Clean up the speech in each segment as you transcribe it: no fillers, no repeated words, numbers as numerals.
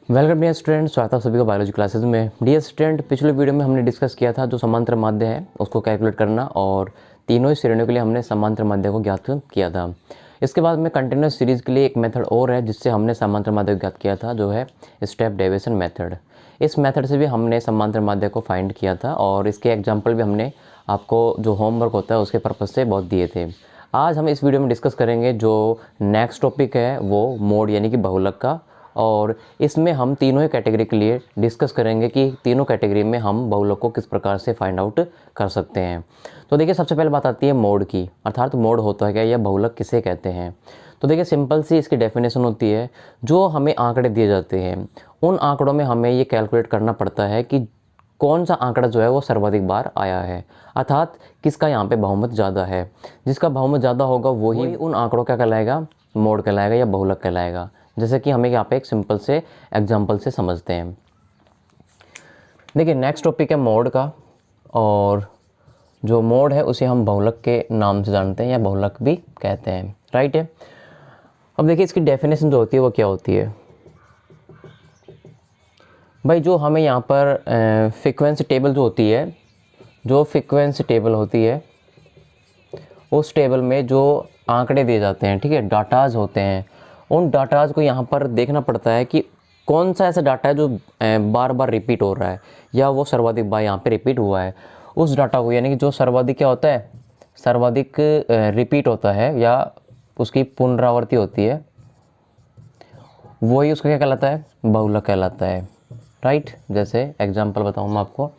Welcome dear student, स्वागत है सभी का बायोलॉजी क्लासेस में। डियर स्टूडेंट, पिछले वीडियो में हमने डिस्कस किया था जो समांतर माध्य है उसको कैलकुलेट करना, और तीनों ही श्रेणियों के लिए हमने समांतर माध्य को ज्ञात किया था। इसके बाद में कंटिन्यूस सीरीज़ के लिए एक मेथड और है जिससे हमने समांतर माध्य को ज्ञात किया था, जो है स्टेप डेविएशन मेथड। इस मेथड से भी हमने समांतर माध्य को फाइंड किया था और इसके एग्जाम्पल भी हमने आपको जो होमवर्क होता है उसके पर्पज़ से बहुत दिए थे। आज हम इस वीडियो में डिस्कस करेंगे जो नेक्स्ट टॉपिक है वो मोड यानी कि बहुलक का, और इसमें हम तीनों ही कैटेगरी के लिए डिस्कस करेंगे कि तीनों कैटेगरी में हम बहुलक को किस प्रकार से फाइंड आउट कर सकते हैं। तो देखिए, सबसे पहले बात आती है मोड की, अर्थात मोड होता है क्या या बहुलक किसे कहते हैं। तो देखिए, सिंपल सी इसकी डेफिनेशन होती है, जो हमें आंकड़े दिए जाते हैं उन आंकड़ों में हमें ये कैलकुलेट करना पड़ता है कि कौन सा आंकड़ा जो है वो सर्वाधिक बार आया है, अर्थात किसका यहाँ पे बहुमत ज़्यादा है। जिसका बहुमत ज़्यादा होगा वही उन आंकड़ों क्या कहलाएगा, मोड कहलाएगा या बहुलक कहलाएगा। जैसे कि हमें यहाँ पे एक सिंपल से एग्जांपल से समझते हैं। देखिए, नेक्स्ट टॉपिक है मोड का, और जो मोड है उसे हम बहुलक के नाम से जानते हैं या बहुलक भी कहते हैं, राइट है। अब देखिए, इसकी डेफिनेशन जो होती है वो क्या होती है भाई। जो हमें यहाँ पर फ्रीक्वेंसी टेबल जो होती है, जो फ्रीक्वेंसी टेबल होती है उस टेबल में जो आंकड़े दिए जाते हैं, ठीक है, डाटाज होते हैं, उन डाटाज को यहाँ पर देखना पड़ता है कि कौन सा ऐसा डाटा है जो बार बार रिपीट हो रहा है या वो सर्वाधिक बार यहाँ पे रिपीट हुआ है। उस डाटा को, यानी कि जो सर्वाधिक क्या होता है, सर्वाधिक रिपीट होता है या उसकी पुनरावृत्ति होती है, वही उसका क्या कहलाता है, बहुलक कहलाता है, राइट। जैसे एग्जांपल बताऊँ मैं आपको,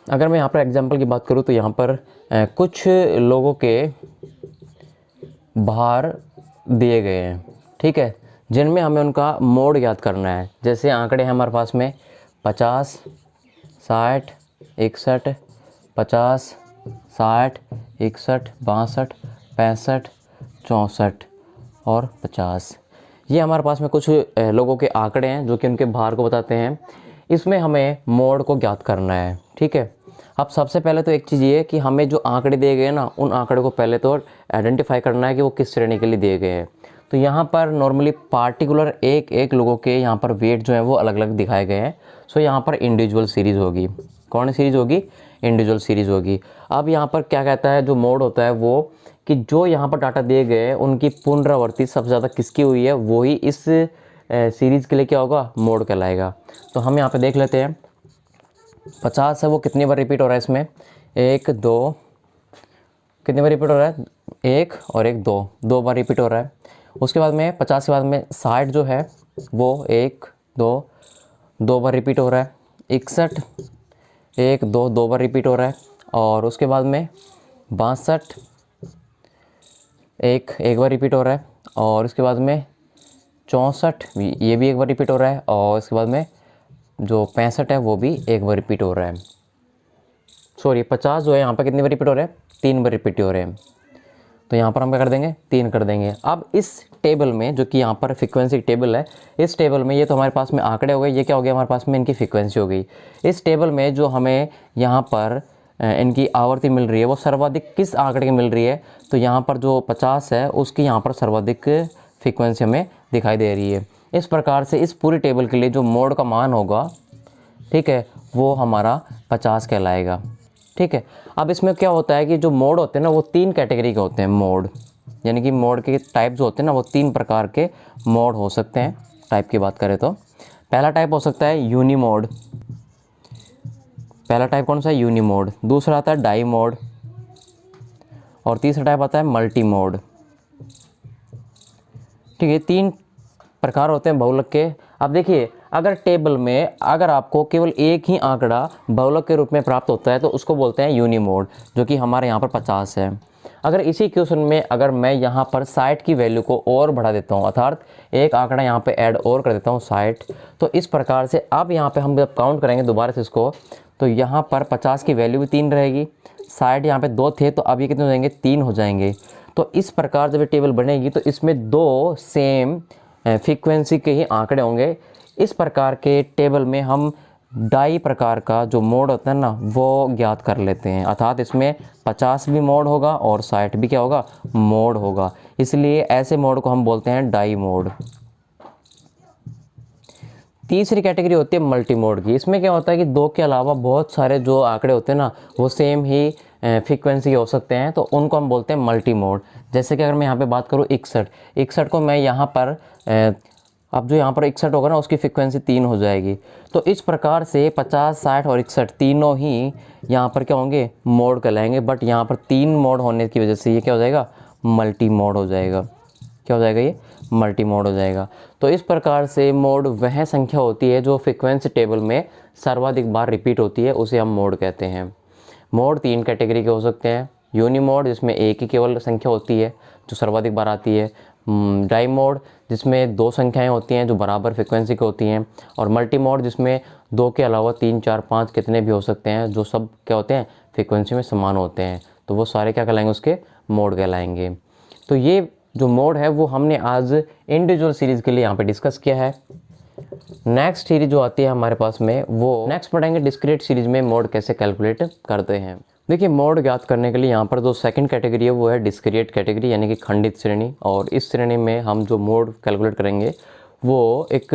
अगर मैं यहाँ पर एग्जांपल की बात करूँ तो यहाँ पर कुछ लोगों के भार दिए गए हैं, ठीक है, जिनमें हमें उनका मोड याद करना है। जैसे आंकड़े हैं हमारे पास में 50, 60, 61, 50, 60, 61, 62, 65, 64 और 50। ये हमारे पास में कुछ लोगों के आंकड़े हैं जो कि उनके भार को बताते हैं। इसमें हमें मोड को ज्ञात करना है, ठीक है। अब सबसे पहले तो एक चीज़ ये है कि हमें जो आंकड़े दिए गए हैं ना, उन आंकड़े को पहले तो आइडेंटिफाई करना है कि वो किस श्रेणी के लिए दिए गए हैं। तो यहाँ पर नॉर्मली पार्टिकुलर एक एक लोगों के यहाँ पर वेट जो है वो अलग अलग दिखाए गए हैं। सो यहाँ पर इंडिविजुअल सीरीज़ होगी। कौन सीरीज़ होगी, इंडिविजुअल सीरीज़ होगी। अब यहाँ पर क्या कहता है, जो मोड होता है वो कि जो यहाँ पर डाटा दिए गए हैं उनकी पुनरावृत्ति सबसे ज़्यादा किसकी हुई है, वही इस सीरीज़ के लिए क्या होगा, मोड कहलाएगा। तो हम यहाँ पे देख लेते हैं, 50 है वो कितनी बार रिपीट हो रहा है इसमें, 1 2, कितनी बार रिपीट हो रहा है, 1 और 1 2, 2 बार रिपीट हो रहा है। उसके बाद में 50 के बाद में 60 जो है वो 1 2, 2 बार रिपीट हो रहा है। 61 1 2, 2 बार रिपीट हो रहा है। और उसके बाद में 62 एक बार रिपीट हो रहा है। और उसके बाद में 64 ये भी एक बार रिपीट हो रहा है। और उसके बाद में जो 65 है वो भी एक बार रिपीट हो रहा है। सॉरी, 50 जो है यहाँ पर कितनी बार रिपीट हो रहा है, 3 बार रिपीट हो रहे हैं। तो यहाँ पर हम क्या कर देंगे, 3 कर देंगे। अब इस टेबल में, जो कि यहाँ पर फ्रीक्वेंसी टेबल है, इस टेबल में ये तो हमारे पास में आंकड़े हो गए, ये क्या हो गया हमारे पास में, इनकी फ्रीक्वेंसी हो गई। इस टेबल में जो हमें यहाँ पर इनकी आवृत्ति मिल रही है वो सर्वाधिक किस आंकड़े की मिल रही है, तो यहाँ पर जो 50 है उसकी यहाँ पर सर्वाधिक फ्रीक्वेंसी हमें दिखाई दे रही है। इस प्रकार से इस पूरी टेबल के लिए जो मोड का मान होगा, ठीक है, वो हमारा 50 कहलाएगा, ठीक है। अब इसमें क्या होता है कि जो मोड होते हैं ना वो 3 कैटेगरी के होते हैं। मोड यानी कि मोड के टाइप जो होते हैं ना वो 3 प्रकार के मोड हो सकते हैं। टाइप की बात करें तो पहला टाइप हो सकता है यूनी मोड। पहला टाइप कौन सा है, यूनी मोड। दूसरा आता है डाई मोड, और तीसरा टाइप आता है मल्टी मोड, ठीक है। 3 प्रकार होते हैं बहुलक के। अब देखिए, अगर टेबल में अगर आपको केवल एक ही आंकड़ा बहुलक के रूप में प्राप्त होता है तो उसको बोलते हैं यूनी मोड, जो कि हमारे यहाँ पर 50 है। अगर इसी क्वेश्चन में अगर मैं यहाँ पर 60 की वैल्यू को और बढ़ा देता हूँ, अर्थात एक आंकड़ा यहाँ पे ऐड और कर देता हूँ 60, तो इस प्रकार से अब यहाँ पे हम जब काउंट करेंगे दोबारा से इसको, तो यहाँ पर 50 की वैल्यू भी 3 रहेगी, 60 यहाँ पे 2 थे तो अब ये कितने हो जाएंगे, 3 हो जाएंगे। तो इस प्रकार जब ये टेबल बनेगी तो इसमें 2 सेम फ्रीक्वेंसी के ही आंकड़े होंगे। इस प्रकार के टेबल में हम डाई प्रकार का जो मोड होता है ना वो ज्ञात कर लेते हैं, अर्थात इसमें 50 भी मोड होगा और 60 भी क्या होगा, मोड होगा। इसलिए ऐसे मोड को हम बोलते हैं डाई मोड। तीसरी कैटेगरी होती है मल्टी मोड की। इसमें क्या होता है कि 2 के अलावा बहुत सारे जो आंकड़े होते हैं ना वो सेम ही फ्रीक्वेंसी के हो सकते हैं, तो उनको हम बोलते हैं मल्टी मोड। जैसे कि अगर मैं यहाँ पे बात करूँ 61 को मैं यहाँ पर अब जो यहाँ पर 61 होगा ना उसकी फ्रीक्वेंसी 3 हो जाएगी। तो इस प्रकार से 50, 60 और 61 तीनों ही यहाँ पर क्या होंगे, मोड कहलाएंगे। बट यहाँ पर 3 मोड होने की वजह से ये क्या हो जाएगा, मल्टी मोड हो जाएगा। क्या हो जाएगा, ये मल्टी मोड हो जाएगा। तो इस प्रकार से मोड वह संख्या होती है जो फ्रीक्वेंसी टेबल में सर्वाधिक बार रिपीट होती है, उसे हम मोड कहते हैं। मोड 3 कैटेगरी के हो सकते हैं। यूनी मोड जिसमें एक ही केवल संख्या होती है जो सर्वाधिक बार आती है। डाई मोड जिसमें 2 संख्याएं होती हैं जो बराबर फ्रीक्वेंसी की होती हैं। और मल्टी मोड जिसमें 2 के अलावा 3, 4, 5 कितने भी हो सकते हैं जो सब क्या होते हैं, फ्रीक्वेंसी में समान होते हैं। तो वो सारे क्या कहलाएंगे, उसके मोड कहलाएंगे। तो ये जो मोड है वो हमने आज इंडिविजुअल सीरीज़ के लिए यहाँ पे डिस्कस किया है। नेक्स्ट सीरीज जो आती है हमारे पास में, वो नेक्स्ट पढ़ेंगे डिस्क्रीट सीरीज में मोड कैसे कैलकुलेट करते हैं। देखिए, मोड ज्ञात करने के लिए यहाँ पर जो सेकंड कैटेगरी है वो है डिस्क्रीट कैटेगरी, यानी कि खंडित श्रेणी। और इस श्रेणी में हम जो मोड कैलकुलेट करेंगे वो एक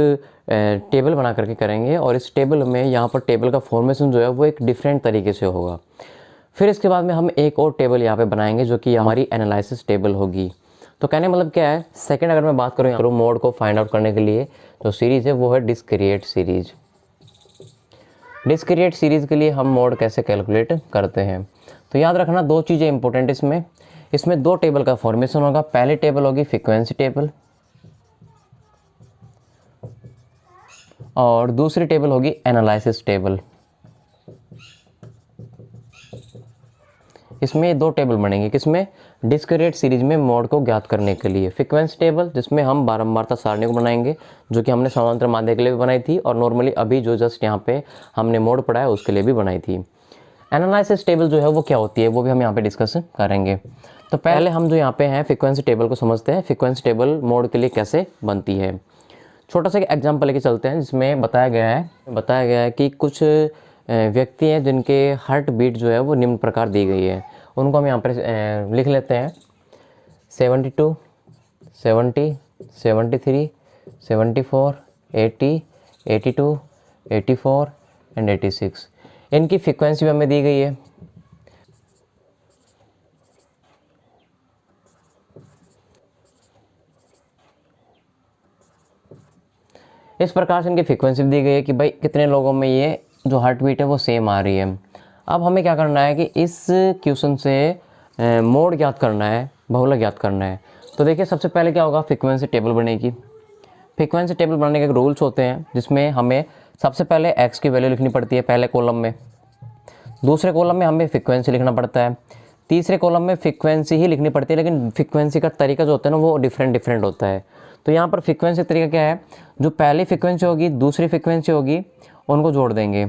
टेबल बना करके करेंगे। और इस टेबल में यहाँ पर टेबल का फॉर्मेशन जो है वो एक डिफरेंट तरीके से होगा। फिर इसके बाद में हम एक और टेबल यहाँ पे बनाएंगे जो कि हमारी एनालिसिस टेबल होगी। तो कहने मतलब क्या है, सेकंड अगर मैं बात करूँ यहाँ पर मोड को फाइंड आउट करने के लिए जो सीरीज़ है वो है डिस्क्रीट सीरीज। डिस्क्रीट सीरीज़ के लिए हम मोड कैसे कैलकुलेट करते हैं, तो याद रखना 2 चीज़ें इंपॉर्टेंट इसमें 2 टेबल का फॉर्मेशन होगा। पहली टेबल होगी फ्रीक्वेंसी टेबल और दूसरी टेबल होगी एनालिसिस टेबल। इसमें 2 टेबल बनेंगे, किसमें, डिस्क्रीट सीरीज में मोड को ज्ञात करने के लिए। फ्रीक्वेंसी टेबल जिसमें हम बारंबारता सारणी को बनाएंगे, जो कि हमने समांतर माध्य के लिए भी बनाई थी और नॉर्मली अभी जो जस्ट यहाँ पे हमने मोड पढ़ा है उसके लिए भी बनाई थी। एनालिसिस टेबल जो है वो क्या होती है वो भी हम यहाँ पे डिस्कस करेंगे। तो पहले हम जो यहाँ पे हैं फ्रीक्वेंसी टेबल को समझते हैं, फ्रीक्वेंसी टेबल मोड के लिए कैसे बनती है। छोटा सा एग्जाम्पल लेके चलते हैं जिसमें बताया गया है कि कुछ व्यक्ति हैं जिनके हार्ट बीट जो है वो निम्न प्रकार दी गई है। उनको हम यहाँ पर लिख लेते हैं 72, 70, 73, 74, 80, 82, 84 एंड 86। इनकी फ्रीक्वेंसी भी हमें दी गई है। इस प्रकार से इनकी फ्रीक्वेंसी भी दी गई है कि भाई कितने लोगों में ये जो हार्ट बीट है वो सेम आ रही है। अब हमें क्या करना है कि इस क्वेश्चन से मोड ज्ञात करना है, बहुलक ज्ञात करना है। तो देखिए, सबसे पहले क्या होगा, फ्रीक्वेंसी टेबल बनेगी। फ्रीक्वेंसी टेबल बनाने के रूल्स होते हैं जिसमें हमें सबसे पहले एक्स की वैल्यू लिखनी पड़ती है पहले कॉलम में, दूसरे कॉलम में हमें फ्रीक्वेंसी लिखना पड़ता है, तीसरे कॉलम में फ्रीक्वेंसी ही लिखनी पड़ती है, लेकिन फ्रीक्वेंसी का तरीका जो होता है ना वो डिफरेंट होता है। तो यहाँ पर फ्रीक्वेंसी तरीका क्या है, जो पहली फ्रीक्वेंसी होगी दूसरी फ्रीक्वेंसी होगी उनको जोड़ देंगे,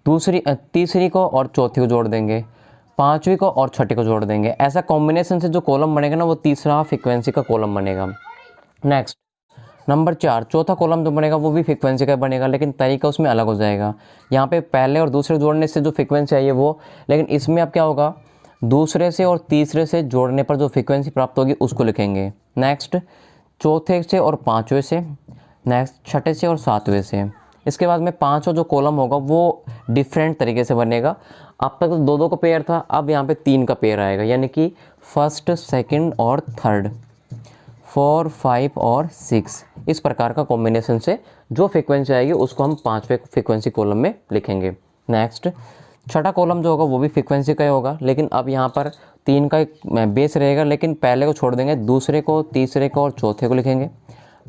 तीसरी को और चौथी को जोड़ देंगे, पांचवी को और छठी को जोड़ देंगे। ऐसा कॉम्बिनेशन से जो कॉलम बनेगा ना वो तीसरा फ्रीक्वेंसी का कॉलम बनेगा। नेक्स्ट नंबर 4, चौथा कॉलम जो बनेगा वो भी फ्रीक्वेंसी का बनेगा, लेकिन तरीका उसमें अलग हो जाएगा। यहाँ पे पहले और दूसरे जोड़ने से जो फ्रीक्वेंसी आई है वो, लेकिन इसमें अब क्या होगा, दूसरे से और तीसरे से जोड़ने पर जो फ्रीक्वेंसी प्राप्त होगी उसको लिखेंगे। नेक्स्ट चौथे से और पाँचवें से, नेक्स्ट छठे से और सातवें से। इसके बाद में पाँचों जो कॉलम होगा वो डिफरेंट तरीके से बनेगा। अब तक तो 2-2 का पेयर था, अब यहाँ पे 3 का पेयर आएगा, यानी कि फर्स्ट, सेकंड और थर्ड, 4, 5 और 6। इस प्रकार का कॉम्बिनेशन से जो फ्रीक्वेंसी आएगी उसको हम 5वें फ्रीक्वेंसी कॉलम में लिखेंगे। नेक्स्ट छठा कॉलम जो होगा वो भी फ्रीक्वेंसी का ही होगा, लेकिन अब यहाँ पर 3 का एक बेस रहेगा, लेकिन पहले को छोड़ देंगे, दूसरे को, तीसरे को और चौथे को लिखेंगे,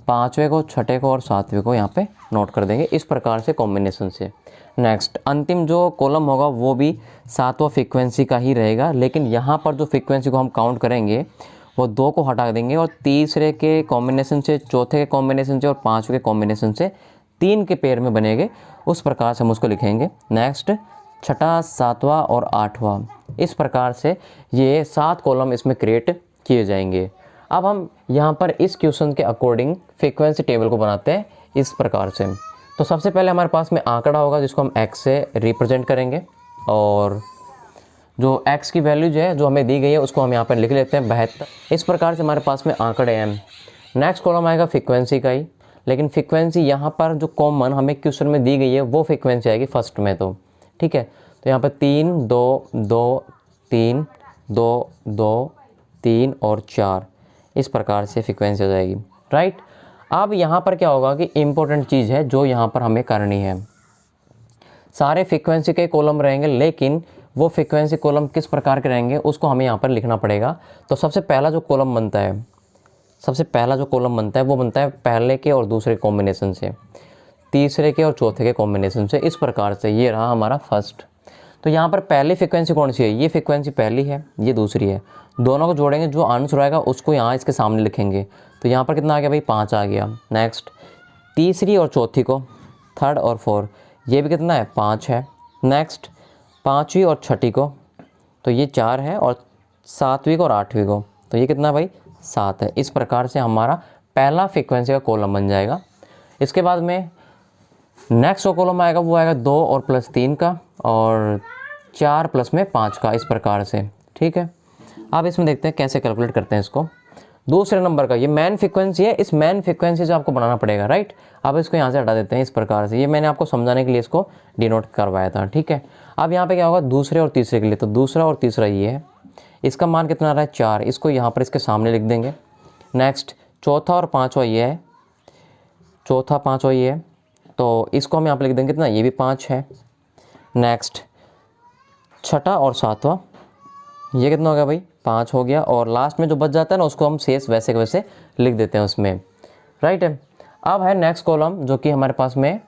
पाँचवें को, छठे को और सातवें को यहाँ पे नोट कर देंगे, इस प्रकार से कॉम्बिनेशन से। नेक्स्ट अंतिम जो कॉलम होगा वो भी 7वां फ्रीक्वेंसी का ही रहेगा, लेकिन यहाँ पर जो फ्रीक्वेंसी को हम काउंट करेंगे वो 2 को हटा देंगे और तीसरे के कॉम्बिनेशन से, चौथे के कॉम्बिनेशन से और पाँचवें के कॉम्बिनेशन से 3 के पेयर में बनेंगे, उस प्रकार से हम उसको लिखेंगे। नेक्स्ट छठा, 7वां और 8वां, इस प्रकार से ये 7 कॉलम इसमें क्रिएट किए जाएंगे। अब हम यहाँ पर इस क्वेश्चन के अकॉर्डिंग फ्रीक्वेंसी टेबल को बनाते हैं इस प्रकार से। तो सबसे पहले हमारे पास में आंकड़ा होगा जिसको हम x से रिप्रेजेंट करेंगे, और जो x की वैल्यू जो है जो हमें दी गई है उसको हम यहाँ पर लिख लेते हैं 72। इस प्रकार से हमारे पास में आंकड़े हैं। नेक्स्ट कॉलम आएगा फ्रीक्वेंसी का ही, लेकिन फ्रीक्वेंसी यहाँ पर जो कॉमन हमें क्वेश्चन में दी गई है वो फ्रीक्वेंसी आएगी फर्स्ट में। तो ठीक है, तो यहाँ पर 3 2 2 3 2 2 3 और 4 इस प्रकार से फ्रीक्वेंसी हो जाएगी, राइट। अब यहाँ पर क्या होगा कि इम्पोर्टेंट चीज़ है जो यहाँ पर हमें करनी है, सारे फ्रीक्वेंसी के कॉलम रहेंगे, लेकिन वो फ्रीक्वेंसी कॉलम किस प्रकार के रहेंगे उसको हमें यहाँ पर लिखना पड़ेगा। तो सबसे पहला जो कॉलम बनता है, वो बनता है पहले के और दूसरे कॉम्बिनेशन से, तीसरे के और चौथे के कॉम्बिनेशन से, इस प्रकार से। ये रहा हमारा फर्स्ट। तो यहाँ पर पहली फ्रीक्वेंसी कौन सी है, ये फ्रीक्वेंसी पहली है, ये दूसरी है, दोनों को जोड़ेंगे, जो आंसर आएगा उसको यहाँ इसके सामने लिखेंगे। तो यहाँ पर कितना आ गया भाई, 5 आ गया। नेक्स्ट तीसरी और चौथी को, थर्ड और फोर्थ, ये भी कितना है, 5 है। नेक्स्ट पाँचवीं और छठी को, तो ये 4 है, और सातवीं को और आठवीं को, तो ये कितना भाई, 7 है। इस प्रकार से हमारा पहला फ्रीक्वेंसी का कॉलम बन जाएगा। इसके बाद में नेक्स्ट जो कॉलम आएगा वो आएगा 2 और प्लस 3 का, और 4 प्लस में 5 का, इस प्रकार से। ठीक है, अब इसमें देखते हैं कैसे कैलकुलेट करते हैं इसको। दूसरे नंबर का ये मेन फ्रीक्वेंसी है, इस मेन फ्रीक्वेंसी से आपको बनाना पड़ेगा, राइट। अब इसको यहाँ से हटा देते हैं इस प्रकार से। ये मैंने आपको समझाने के लिए इसको डिनोट करवाया था, ठीक है। अब यहाँ पे क्या होगा, दूसरे और तीसरे के लिए, तो दूसरा और तीसरा ये है, इसका मान कितना आ रहा है, 4, इसको यहाँ पर इसके सामने लिख देंगे। नेक्स्ट चौथा और पाँचवा ये है, चौथा पाँचवा ये है, तो इसको हम यहाँ पर लिख देंगे कितना, ये भी 5 है। नेक्स्ट छठा और सातवां, ये कितना हो गया भाई, 5 हो गया, और लास्ट में जो बच जाता है ना उसको हम शेष वैसे के वैसे लिख देते हैं उसमें, राइट है। अब है नेक्स्ट कॉलम जो कि हमारे पास में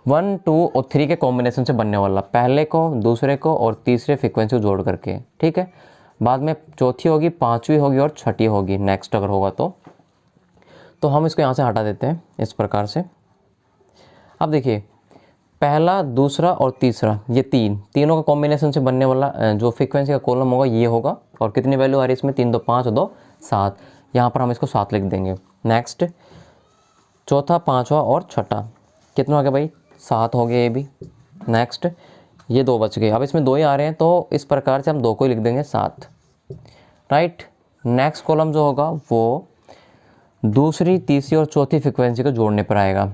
1 2 और 3 के कॉम्बिनेशन से बनने वाला, पहले को, दूसरे को और तीसरे फ्रीक्वेंसी को जोड़ करके, ठीक है। बाद में चौथी होगी, पाँचवीं होगी और छठी होगी, नेक्स्ट अगर होगा तो हम इसको यहाँ से हटा देते हैं इस प्रकार से। अब देखिए पहला, दूसरा और तीसरा, ये तीनों का कॉम्बिनेशन से बनने वाला जो फ्रीक्वेंसी का कॉलम होगा ये होगा, और कितनी वैल्यू आ रही है इसमें, 3 2 5 2 7, यहाँ पर हम इसको 7 लिख देंगे। नेक्स्ट चौथा, पाँचवा और छठा, कितना हो गया भाई, 7 हो गया ये भी। नेक्स्ट ये 2 बच गए, अब इसमें 2 ही आ रहे हैं तो इस प्रकार से हम 2 को ही लिख देंगे 7, राइट। नेक्स्ट कॉलम जो होगा वो दूसरी, तीसरी और चौथी फ्रीक्वेंसी को जोड़ने पर आएगा,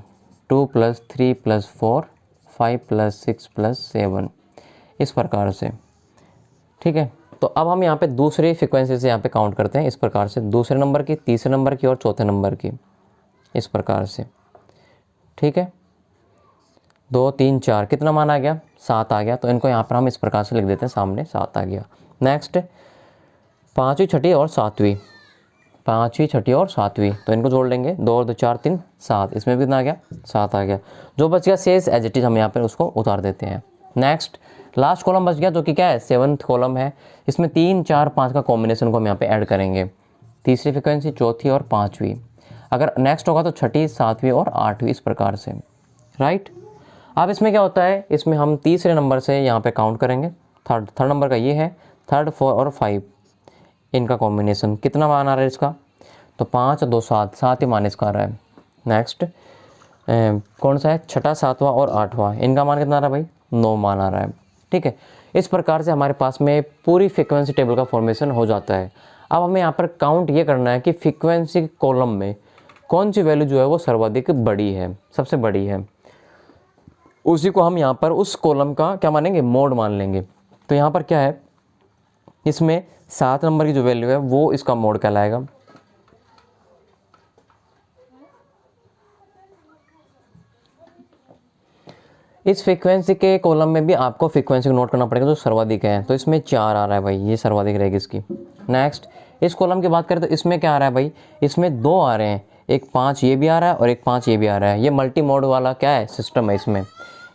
2 + 3 + 4 5 + 6 + 7, इस प्रकार से, ठीक है। तो अब हम यहाँ पे दूसरी फ्रीक्वेंसी से यहाँ पे काउंट करते हैं इस प्रकार से, दूसरे नंबर की, तीसरे नंबर की और चौथे नंबर की, इस प्रकार से, ठीक है। 2 3 4 कितना मान आ गया, 7 आ गया, तो इनको यहाँ पर हम इस प्रकार से लिख देते हैं सामने, 7 आ गया। नेक्स्ट पाँचवीं, छठी और सातवीं, पाँचवीं, छठी और सातवीं, तो इनको जोड़ लेंगे, 2 और 2 4 3 7, इसमें भी कितना आ गया, 7 आ गया। जो बच गया शेष एज इट इज हम यहाँ पर उसको उतार देते हैं। नेक्स्ट लास्ट कॉलम बच गया जो कि क्या है, 7th कॉलम है, इसमें 3 4 5 का कॉम्बिनेशन को हम यहाँ पे ऐड करेंगे, तीसरी फ्रीक्वेंसी, चौथी और पाँचवीं, अगर नेक्स्ट होगा तो छठी, सातवीं और आठवीं, इस प्रकार से, राइट। अब इसमें क्या होता है, इसमें हम तीसरे नंबर से यहाँ पे काउंट करेंगे, थर्ड नंबर का ये है, 3 4 और 5 इनका कॉम्बिनेशन, कितना मान आ रहा है इसका, तो 5 2 7, 7 ही मान इसका आ रहा है। नेक्स्ट कौन सा है, छठा, सातवां और आठवां, इनका मान कितना आ रहा है भाई, 9 मान आ रहा है, ठीक है। इस प्रकार से हमारे पास में पूरी फ्रीक्वेंसी टेबल का फॉर्मेशन हो जाता है। अब हमें यहाँ पर काउंट ये करना है कि फ्रीक्वेंसी कॉलम में कौन सी वैल्यू जो है वो सर्वाधिक बड़ी है, सबसे बड़ी है, उसी को हम यहाँ पर उस कॉलम का क्या मानेंगे, मोड मान लेंगे। तो यहाँ पर क्या है, इसमें 7 नंबर की जो वैल्यू है वो इसका मोड कहलाएगा। इस फ्रीक्वेंसी के कॉलम में भी आपको फ्रीक्वेंसी को नोट करना पड़ेगा जो सर्वाधिक है, तो इसमें 4 आ रहा है भाई, ये सर्वाधिक रहेगी इसकी। नेक्स्ट इस कॉलम की बात करें तो इसमें क्या आ रहा है भाई, इसमें 2 आ रहे हैं, एक 5 ये भी आ रहा है और एक 5 ये भी आ रहा है, ये मल्टी मोड वाला क्या है सिस्टम है।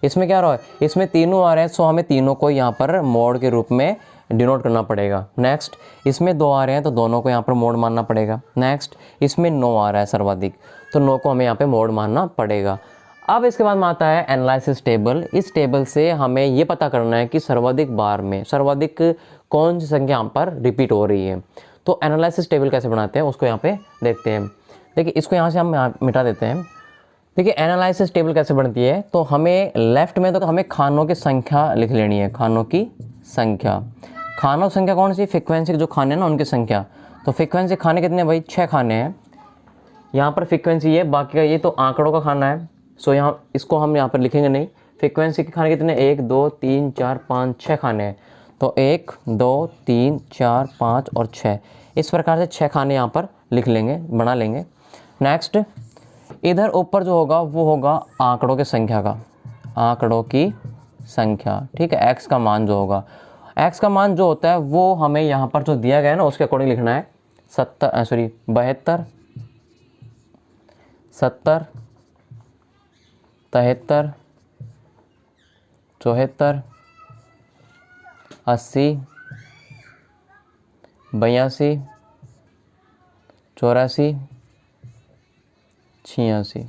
इसमें क्या आ रहा है, इसमें तीनों आ रहे हैं, सो हमें तीनों को यहाँ पर मोड के रूप में डिनोट करना पड़ेगा। नेक्स्ट इसमें 2 आ रहे हैं तो दोनों को यहाँ पर मोड मानना पड़ेगा। नेक्स्ट इसमें 9 आ रहा है सर्वाधिक, तो 9 को हमें यहाँ पे मोड मानना पड़ेगा। अब इसके बाद में आता है एनालिसिस टेबल। इस टेबल से हमें ये पता करना है कि सर्वाधिक बार में सर्वाधिक कौन सी संख्या यहाँ पर रिपीट हो रही है। तो एनालिसिस टेबल कैसे बनाते हैं उसको यहाँ पे देखते हैं। देखिए इसको यहाँ से हम मिटा देते हैं। देखिए एनालिसिस टेबल कैसे बनती है, तो हमें लेफ्ट में तो हमें खानों की संख्या लिख लेनी है, खानों की संख्या। खानों की संख्या कौन सी, फ्रीक्वेंसी के जो खाने हैं ना उनकी संख्या। तो फ्रीक्वेंसी खाने कितने भाई, 6 खाने हैं, यहाँ पर फ्रीक्वेंसी है, बाकी का ये तो आंकड़ों का खाना है। सो यहाँ इसको हम यहाँ पर लिखेंगे नहीं। फ्रीक्वेंसी के खाने कितने, 1 2 3 4 5 6 खाने हैं। तो 1 2 3 4 5 और 6, इस प्रकार से 6 खाने यहाँ पर लिख लेंगे, बना लेंगे। नेक्स्ट इधर ऊपर जो होगा वो होगा आंकड़ों की संख्या का, आंकड़ों की संख्या, ठीक है। x का मान जो होगा, x का मान जो होता है वो हमें यहाँ पर जो दिया गया है ना उसके अकॉर्डिंग लिखना है। 72 73 73 73 74 80 82 84 86,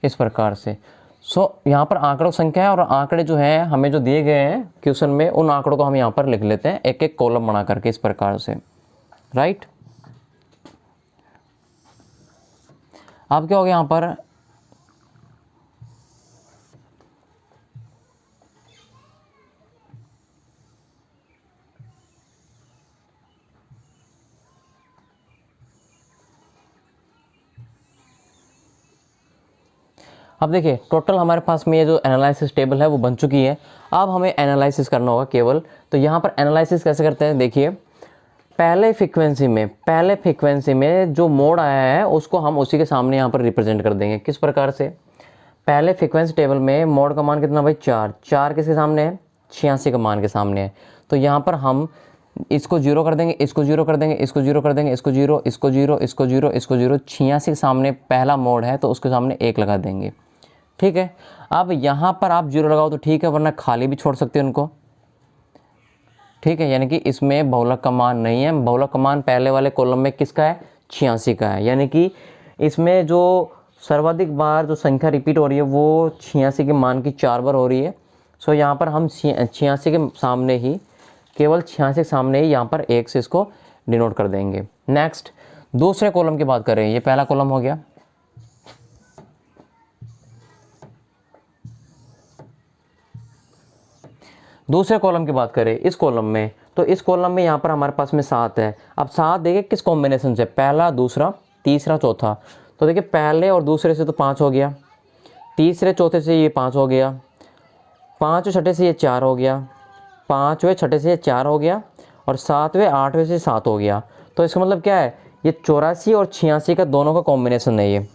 इस प्रकार से। यहाँ पर आंकड़ों की संख्या है और आंकड़े जो हैं हमें जो दिए गए हैं क्वेश्चन में, उन आंकड़ों को हम यहाँ पर लिख लेते हैं एक एक कॉलम बना करके, इस प्रकार से, राइट। अब क्या हो गया यहाँ पर, अब देखिए टोटल हमारे पास में ये जो एनालिसिस टेबल है वो बन चुकी है। अब हमें एनालिसिस करना होगा केवल। तो यहाँ पर एनालिसिस कैसे करते हैं, देखिए पहले फ्रीक्वेंसी में जो मोड आया है उसको हम उसी के सामने यहाँ पर रिप्रेजेंट कर देंगे। किस प्रकार से, पहले फ्रीक्वेंसी टेबल में मोड का मान कितना भाई 4, 4 किसके सामने है, 86 का मान के सामने है। तो यहाँ पर हम इसको 0 कर देंगे, इसको 0 कर देंगे, इसको 0 कर देंगे, इसको 0, इसको 0, इसको 0, इसको 0। 86 के सामने पहला मोड है तो उसके सामने 1 लगा देंगे, ठीक है। अब यहाँ पर आप 0 लगाओ तो ठीक है, वरना खाली भी छोड़ सकते हैं उनको, ठीक है। यानी कि इसमें बहुलक का मान नहीं है। बहुलक का मान पहले वाले कॉलम में किसका है, 86 का है। यानी कि इसमें जो सर्वाधिक बार जो संख्या रिपीट हो रही है वो 86 के मान की 4 बार हो रही है। सो यहाँ पर हम 86 के सामने ही, केवल 86 के सामने ही यहाँ पर 1 से इसको डिनोट कर देंगे। नेक्स्ट दूसरे कॉलम की बात करें, ये पहला कॉलम हो गया। दूसरे कॉलम की बात करें इस कॉलम में, तो इस कॉलम में यहाँ पर हमारे पास में 7 है। अब 7 देखिए किस कॉम्बिनेशन से, पहला दूसरा तीसरा चौथा। तो देखिए पहले और दूसरे से तो 5 हो गया, तीसरे चौथे से ये 5 हो गया, 5वें छठे से ये 4 हो गया, 5वें छठे से ये 4 हो गया, और 7वें 8वें से 7 हो गया। तो इसका मतलब क्या है, ये 84 और 86 का दोनों का कॉम्बिनेशन है ये,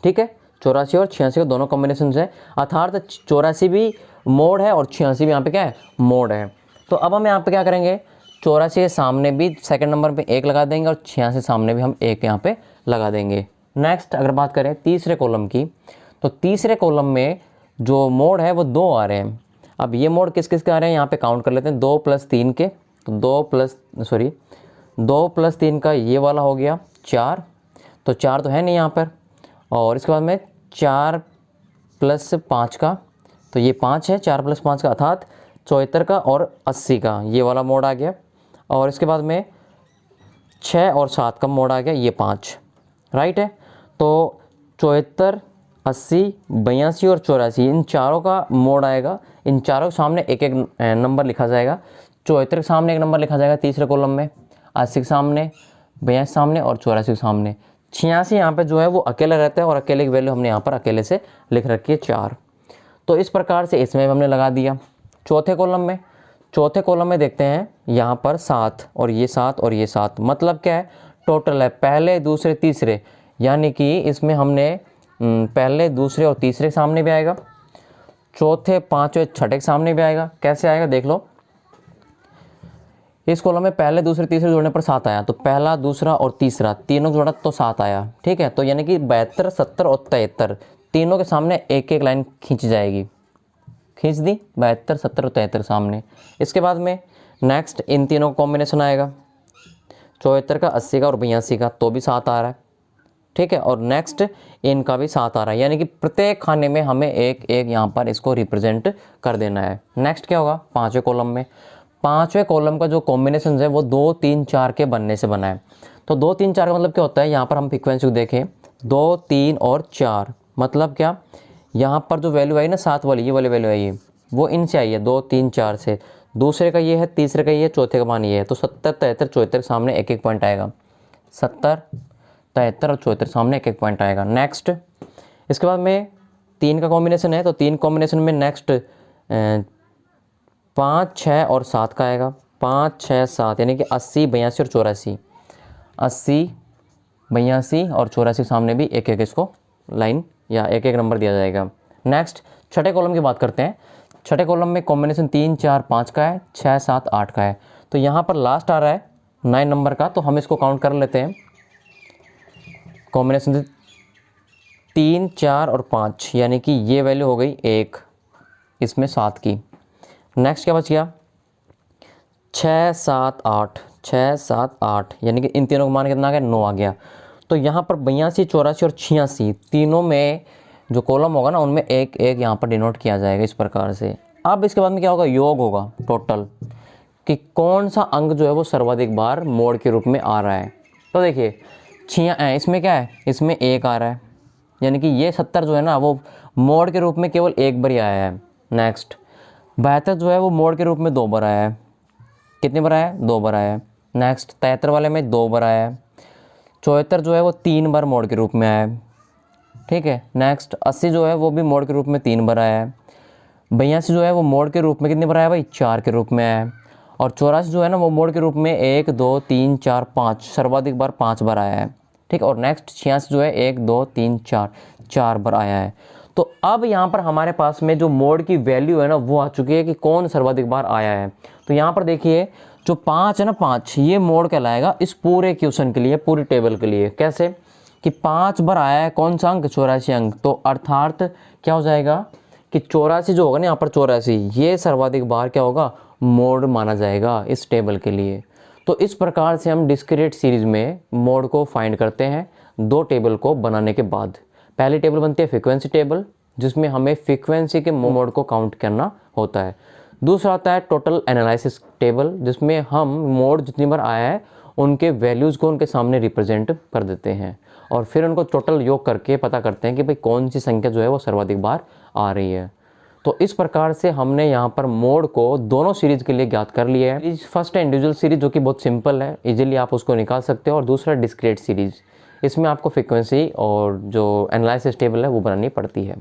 ठीक है। 84 और 86 का दोनों कॉम्बिनेशन है, अर्थात 84 भी मोड है और 86 भी यहाँ पे क्या है, मोड है। तो अब हम यहाँ पे क्या करेंगे, 84 के सामने भी सेकंड नंबर पे 1 लगा देंगे और 86 सामने भी हम 1 यहाँ पे लगा देंगे। नेक्स्ट अगर बात करें तीसरे कॉलम की, तो तीसरे कॉलम में जो मोड है वो 2 आ रहे हैं। अब ये मोड किस किस के आ रहे हैं यहाँ पे काउंट कर लेते हैं, 2 + 3 के। तो 2 + 3 का ये वाला हो गया 4, तो 4 तो है नहीं यहाँ पर। और इसके बाद में 4 + 5 का, तो ये 5 है, 4 + 5 का अर्थात 74 का और 80 का ये वाला मोड आ गया। और इसके बाद में 6 और 7 का मोड आ गया, ये 5, राइट है। तो 74 80 82 और 84 इन चारों का मोड आएगा। इन चारों के सामने एक एक नंबर लिखा जाएगा। 74 के सामने 1 नंबर लिखा जाएगा तीसरे कॉलम में, 80 के सामने, 82 सामने और 84 के सामने। 86 यहाँ पे जो है वो अकेला रहता है और अकेले की वैल्यू हमने यहाँ पर अकेले से लिख रखी है 4। तो इस प्रकार से इसमें हमने लगा दिया। चौथे कॉलम में देखते हैं यहाँ पर 7 और ये 7 और ये 7, मतलब क्या है, टोटल है पहले दूसरे तीसरे, यानी कि इसमें हमने पहले दूसरे और तीसरे के सामने भी आएगा, चौथे पाँचवें छठे के सामने भी आएगा। कैसे आएगा देख लो, इस कॉलम में पहले दूसरे तीसरे जोड़ने पर 7 आया, तो पहला दूसरा और तीसरा तीनों जोड़ा तो 7 आया, ठीक है। तो यानी कि 72 70 और 73 तीनों के सामने एक एक लाइन खींच जाएगी, खींच दी 72 70 और 73 सामने। इसके बाद में नेक्स्ट इन तीनों का कॉम्बिनेशन आएगा, 74 का 80 का और 82 का, तो भी 7 आ रहा है, ठीक है। और नेक्स्ट इनका भी 7 आ रहा है, यानी कि प्रत्येक खाने में हमें एक एक यहाँ पर इसको रिप्रेजेंट कर देना है। नेक्स्ट क्या होगा, पाँचवें कॉलम में, पाँचवें कॉलम का जो कॉम्बिनेशन है वो 2 3 4 के बनने से बना है। तो 2 3 4 का मतलब क्या होता है, यहाँ पर हम फ्रीक्वेंसी को देखें 2 3 और 4, मतलब क्या, यहाँ पर जो वैल्यू आई ना 7 वाली, ये वाली वैल्यू आई है वो इनसे आई है 2 3 4 से, दूसरे का ये है, तीसरे का ये है, चौथे का मान ये है। तो 70 73 74 सामने एक एक पॉइंट आएगा, 70 73 और 74, सामने एक एक पॉइंट आएगा। नेक्स्ट इसके बाद में 3 का कॉम्बिनेशन है, तो 3 कॉम्बिनेशन में नेक्स्ट 5, 6 और 7 का आएगा। 5, 6, 7 यानी कि 80, 82 और 84। 80, 82 और 84 सामने भी एक एक इसको लाइन या एक एक नंबर दिया जाएगा। नेक्स्ट छठे कॉलम की बात करते हैं। छठे कॉलम में कॉम्बिनेशन 3, 4, 5 का है, 6, 7, 8 का है। तो यहाँ पर लास्ट आ रहा है 9 नंबर का, तो हम इसको काउंट कर लेते हैं। कॉम्बिनेशन 3, 4 और 5 यानी कि ये वैल्यू हो गई 1, इसमें 7 की। नेक्स्ट क्या बच गया 6, 7, 8, 6, 7, 8 यानी कि इन तीनों का मान कितना आ गया 9 आ गया। तो यहाँ पर 82, 84 और 86 तीनों में जो कॉलम होगा ना उनमें एक एक यहाँ पर डिनोट किया जाएगा इस प्रकार से। अब इसके बाद में क्या होगा, योग होगा टोटल कि कौन सा अंक जो है वो सर्वाधिक बार मोड के रूप में आ रहा है। तो देखिए इसमें क्या है, इसमें 1 आ रहा है यानी कि ये 70 जो है ना वो मोड के रूप में केवल एक बार ही आया है। नेक्स्ट 72 जो है वो मोड के रूप में 2 बार आया है। कितनी बार आया है, 2 बार आया है। नेक्स्ट 73 वाले में 2 बार आया है। 74 जो है वो 3 बार मोड के रूप में आया है। ठीक है। नेक्स्ट 80 जो है वो भी मोड के रूप में 3 बार आया है। 82 जो है वो मोड के रूप में कितनी बार आया भाई, 4 के रूप में आया है। और 84 जो है ना वो मोड के रूप में 1, 2, 3, 4, 5 सर्वाधिक बार 5 बार आया है। ठीक। और नेक्स्ट 86 जो है 1, 2, 3, 4 बार आया है। तो अब यहाँ पर हमारे पास में जो मोड की वैल्यू है ना वो आ चुकी है कि कौन सर्वाधिक बार आया है। तो यहाँ पर देखिए जो 5 है ना, 5 ये मोड कहलाएगा इस पूरे क्वेश्चन के लिए, पूरी टेबल के लिए। कैसे कि 5 बार आया है कौन सा अंक, 84 अंक। तो अर्थात क्या हो जाएगा कि 84 जो होगा ना यहाँ पर 84 ये सर्वाधिक बार क्या होगा, मोड माना जाएगा इस टेबल के लिए। तो इस प्रकार से हम डिस्क्रीट सीरीज में मोड को फाइंड करते हैं 2 टेबल को बनाने के बाद। पहली टेबल बनती है फ्रीक्वेंसी टेबल जिसमें हमें फ्रीक्वेंसी के मोड को काउंट करना होता है। दूसरा आता है टोटल एनालिसिस टेबल जिसमें हम मोड जितनी बार आया है उनके वैल्यूज़ को उनके सामने रिप्रेजेंट कर देते हैं और फिर उनको टोटल योग करके पता करते हैं कि भाई कौन सी संख्या जो है वो सर्वाधिक बार आ रही है। तो इस प्रकार से हमने यहाँ पर मोड को दोनों सीरीज़ के लिए ज्ञात कर लिया है। फर्स्ट है इंडिविजुअल सीरीज जो कि बहुत सिंपल है, इजीली आप उसको निकाल सकते हो। और दूसरा डिस्क्रीट सीरीज, इसमें आपको फ्रीक्वेंसी और जो एनालिसिस टेबल है वो बनानी पड़ती है।